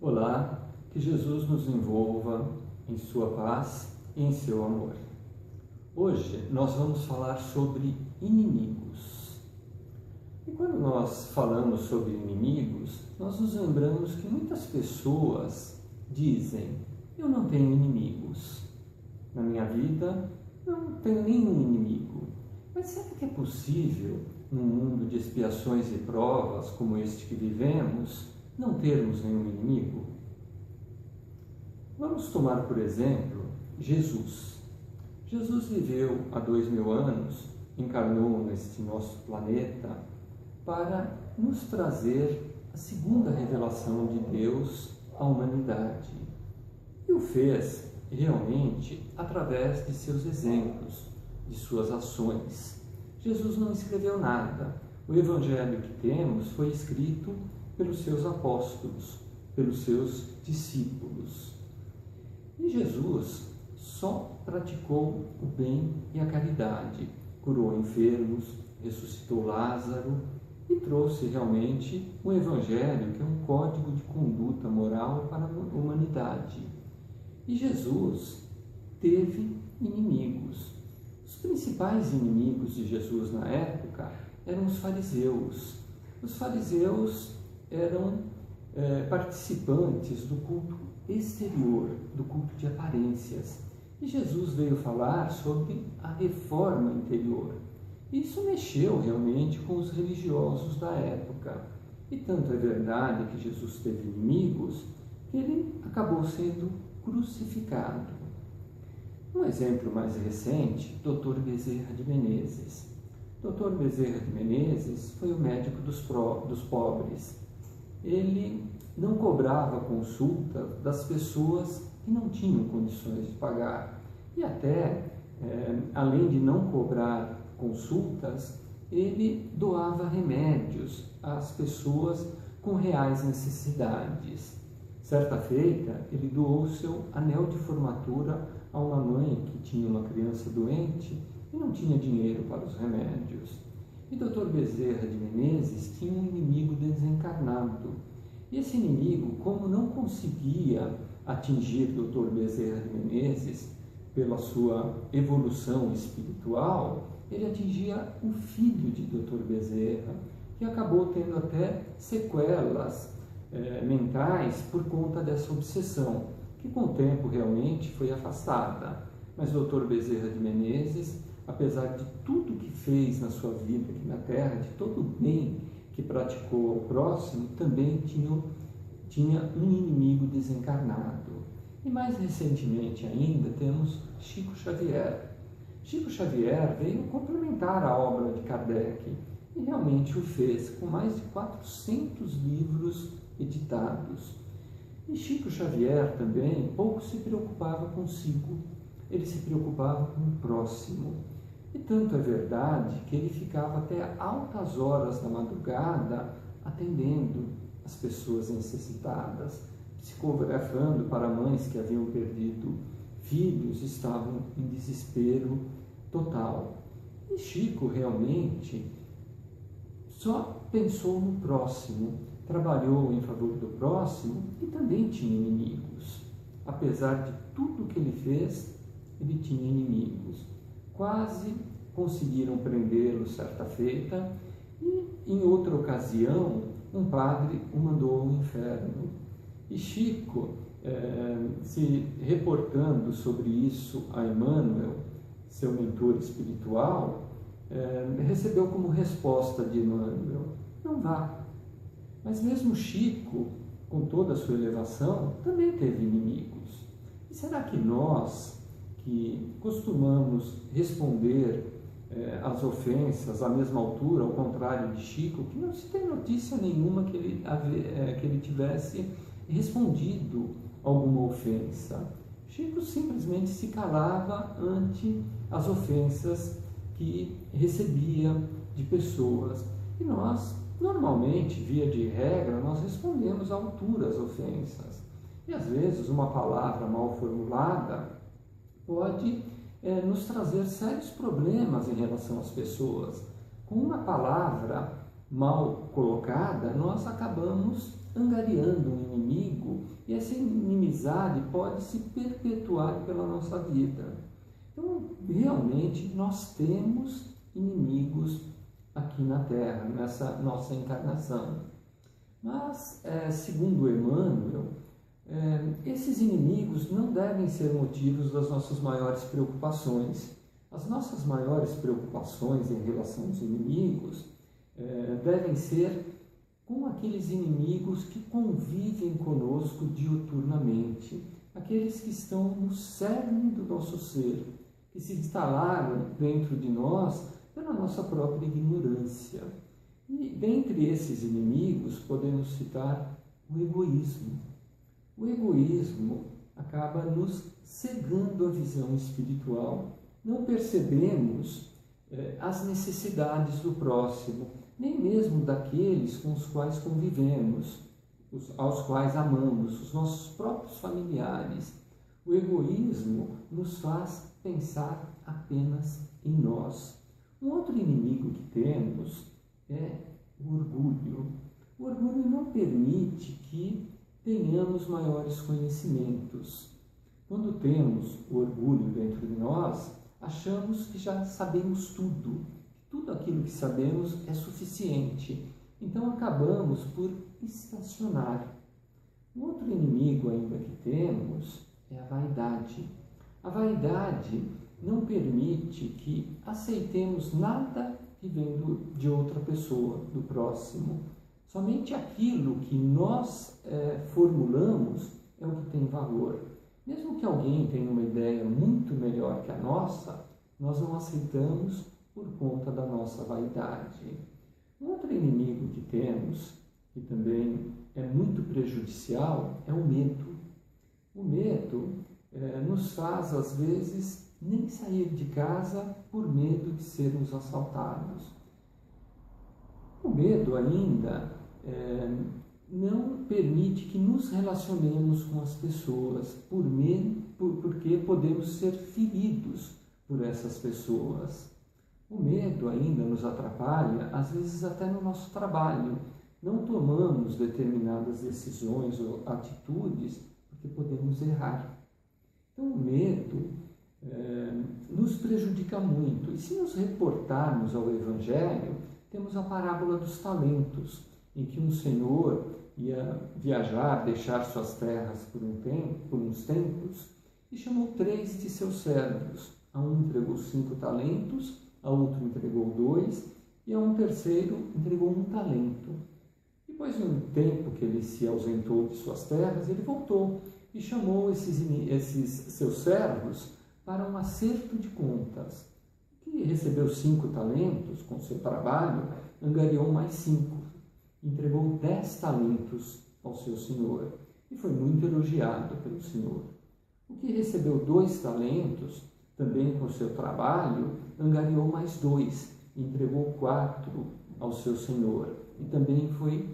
Olá, que Jesus nos envolva em sua paz e em seu amor. Hoje nós vamos falar sobre inimigos. E quando nós falamos sobre inimigos, nós nos lembramos que muitas pessoas dizem: eu não tenho inimigos. Na minha vida, não tenho nenhum inimigo. Mas será que é possível, num mundo de expiações e provas como este que vivemos, não termos nenhum inimigo? Vamos tomar, por exemplo, Jesus. Jesus viveu há 2000 anos, encarnou neste nosso planeta para nos trazer a segunda revelação de Deus à humanidade. E o fez realmente através de seus exemplos, de suas ações. Jesus não escreveu nada. O evangelho que temos foi escrito pelos seus apóstolos, pelos seus discípulos. E Jesus só praticou o bem e a caridade, curou enfermos, ressuscitou Lázaro e trouxe realmente um evangelho que é um código de conduta moral para a humanidade. E Jesus teve inimigos. Os principais inimigos de Jesus na época eram os fariseus. Os fariseus eram participantes do culto exterior, do culto de aparências. E Jesus veio falar sobre a reforma interior. Isso mexeu realmente com os religiosos da época. E tanto é verdade que Jesus teve inimigos, que ele acabou sendo crucificado. Um exemplo mais recente, Dr. Bezerra de Menezes. Dr. Bezerra de Menezes foi o médico dos pobres. Ele não cobrava consulta das pessoas que não tinham condições de pagar. E até, além de não cobrar consultas, ele doava remédios às pessoas com reais necessidades. Certa feita, ele doou seu anel de formatura a uma mãe que tinha uma criança doente e não tinha dinheiro para os remédios. E Dr. Bezerra de Menezes tinha um inimigo desencarnado. E esse inimigo, como não conseguia atingir Dr. Bezerra de Menezes pela sua evolução espiritual, ele atingia o filho de Dr. Bezerra, que acabou tendo até sequelas mentais por conta dessa obsessão, que com o tempo realmente foi afastada. Mas Dr. Bezerra de Menezes, apesar de tudo que fez na sua vida aqui na Terra, de todo o bem que praticou ao próximo, também tinha um inimigo desencarnado. E mais recentemente ainda temos Chico Xavier. Chico Xavier veio complementar a obra de Kardec e realmente o fez com mais de 400 livros editados. E Chico Xavier também pouco se preocupava consigo, ele se preocupava com o próximo. E tanto é verdade que ele ficava até altas horas da madrugada atendendo as pessoas necessitadas, psicografando para mães que haviam perdido filhos, estavam em desespero total. E Chico realmente só pensou no próximo, trabalhou em favor do próximo e também tinha inimigos. Apesar de tudo que ele fez, ele tinha inimigos. Quase conseguiram prendê-lo certa feita e, em outra ocasião, um padre o mandou ao inferno. E Chico, se reportando sobre isso a Emmanuel, seu mentor espiritual, recebeu como resposta de Emmanuel: não vá. Mas mesmo Chico, com toda a sua elevação, também teve inimigos. E será que nós, que costumamos responder às ofensas à mesma altura, ao contrário de Chico, que não se tem notícia nenhuma que ele tivesse respondido alguma ofensa? Chico simplesmente se calava ante as ofensas que recebia de pessoas. E nós, normalmente, via de regra, nós respondemos à altura às ofensas. E às vezes uma palavra mal formulada pode nos trazer sérios problemas em relação às pessoas. Com uma palavra mal colocada, nós acabamos angariando um inimigo e essa inimizade pode se perpetuar pela nossa vida. Então, realmente, nós temos inimigos aqui na Terra, nessa nossa encarnação. Mas, segundo Emmanuel, esses inimigos não devem ser motivos das nossas maiores preocupações. As nossas maiores preocupações em relação aos inimigos devem ser com aqueles inimigos que convivem conosco diuturnamente, aqueles que estão no cerne do nosso ser, que se instalaram dentro de nós pela nossa própria ignorância. E dentre esses inimigos podemos citar o egoísmo. O egoísmo acaba nos cegando a visão espiritual. Não percebemos as necessidades do próximo, nem mesmo daqueles com os quais convivemos, aos quais amamos, os nossos próprios familiares. O egoísmo nos faz pensar apenas em nós. Um outro inimigo que temos é o orgulho. O orgulho não permite que tenhamos maiores conhecimentos. Quando temos o orgulho dentro de nós, achamos que já sabemos tudo. Tudo aquilo que sabemos é suficiente. Então acabamos por estacionar. Um outro inimigo ainda que temos é a vaidade. A vaidade não permite que aceitemos nada que vem de outra pessoa, do próximo. Somente aquilo que nós formulamos é o que tem valor. Mesmo que alguém tenha uma ideia muito melhor que a nossa, nós não aceitamos por conta da nossa vaidade. Um outro inimigo que temos, que também é muito prejudicial, é o medo. O medo nos faz, às vezes, nem sair de casa por medo de sermos assaltados. O medo ainda não permite que nos relacionemos com as pessoas, porque podemos ser feridos por essas pessoas. O medo ainda nos atrapalha, às vezes até no nosso trabalho. Não tomamos determinadas decisões ou atitudes porque podemos errar. Então, o medo nos prejudica muito. E se nos reportarmos ao Evangelho, temos a parábola dos talentos, em que um senhor ia viajar, deixar suas terras por uns tempos, e chamou 3 de seus servos. A um entregou 5 talentos, a outro entregou 2, e a um terceiro entregou 1 talento. Depois de um tempo que ele se ausentou de suas terras, ele voltou e chamou esses seus servos para um acerto de contas. Que recebeu 5 talentos com seu trabalho, angariou mais 5. Entregou 10 talentos ao seu senhor e foi muito elogiado pelo senhor. O que recebeu 2 talentos, também com seu trabalho, angariou mais 2, entregou 4 ao seu senhor e também foi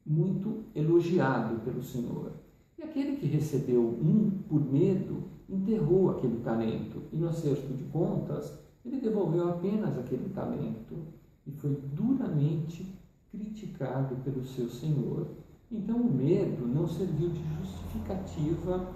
muito elogiado pelo senhor. E aquele que recebeu 1 por medo, enterrou aquele talento e no acerto de contas, ele devolveu apenas aquele talento e foi duramente criticado pelo seu senhor. Então o medo não serviu de justificativa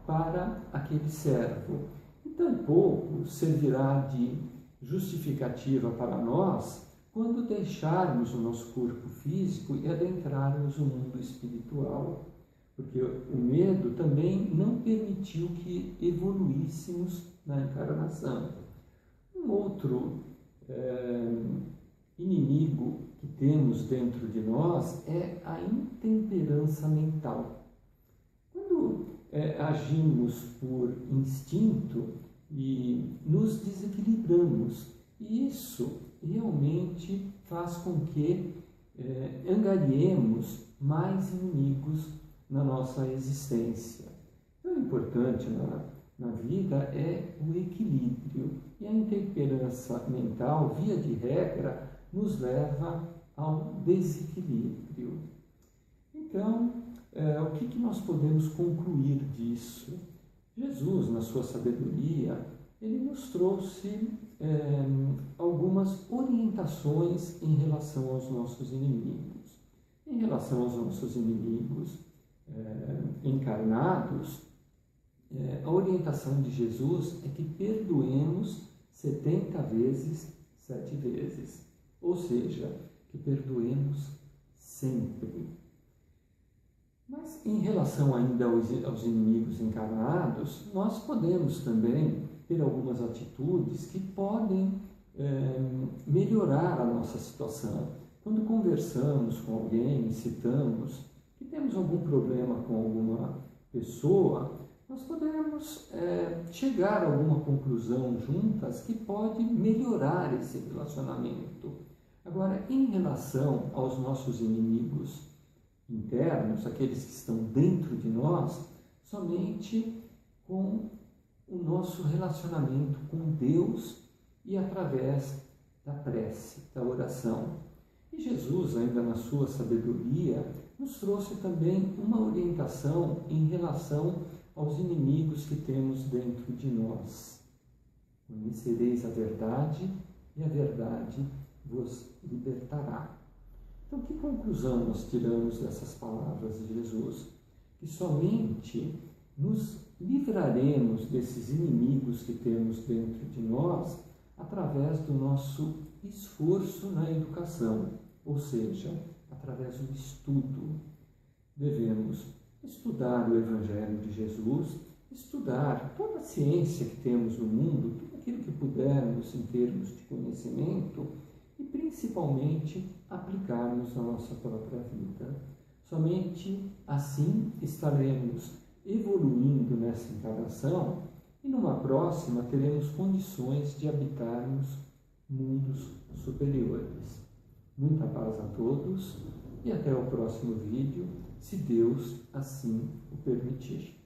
para aquele servo e tampouco servirá de justificativa para nós quando deixarmos o nosso corpo físico e adentrarmos o mundo espiritual, porque o medo também não permitiu que evoluíssemos na encarnação. Um outro inimigo que temos dentro de nós é a intemperança mental. Quando agimos por instinto e nos desequilibramos, e isso realmente faz com que angariemos mais inimigos na nossa existência. Então, o importante na vida é o equilíbrio, e a intemperança mental, via de regra, nos leva ao desequilíbrio. Então, o que nós podemos concluir disso? Jesus, na sua sabedoria, ele nos trouxe algumas orientações em relação aos nossos inimigos. Em relação aos nossos inimigos encarnados, a orientação de Jesus é que perdoemos 70 vezes, 7 vezes. Ou seja, que perdoemos sempre. Mas em relação ainda aos inimigos encarnados, nós podemos também ter algumas atitudes que podem melhorar a nossa situação. Quando conversamos com alguém, citamos que temos algum problema com alguma pessoa, nós podemos chegar a alguma conclusão juntas que pode melhorar esse relacionamento. Agora, em relação aos nossos inimigos internos, aqueles que estão dentro de nós, somente com o nosso relacionamento com Deus e através da prece, da oração. E Jesus, ainda na sua sabedoria, nos trouxe também uma orientação em relação aos inimigos que temos dentro de nós. Conhecereis a verdade e a verdade vos libertará. Então, que conclusão nós tiramos dessas palavras de Jesus? Que somente nos livraremos desses inimigos que temos dentro de nós através do nosso esforço na educação, ou seja, através do estudo. Devemos estudar o Evangelho de Jesus, estudar toda a ciência que temos no mundo, tudo aquilo que pudermos em termos de conhecimento e principalmente aplicarmos na nossa própria vida. Somente assim estaremos evoluindo nessa encarnação e numa próxima teremos condições de habitarmos mundos superiores. Muita paz a todos e até o próximo vídeo, se Deus assim o permitir.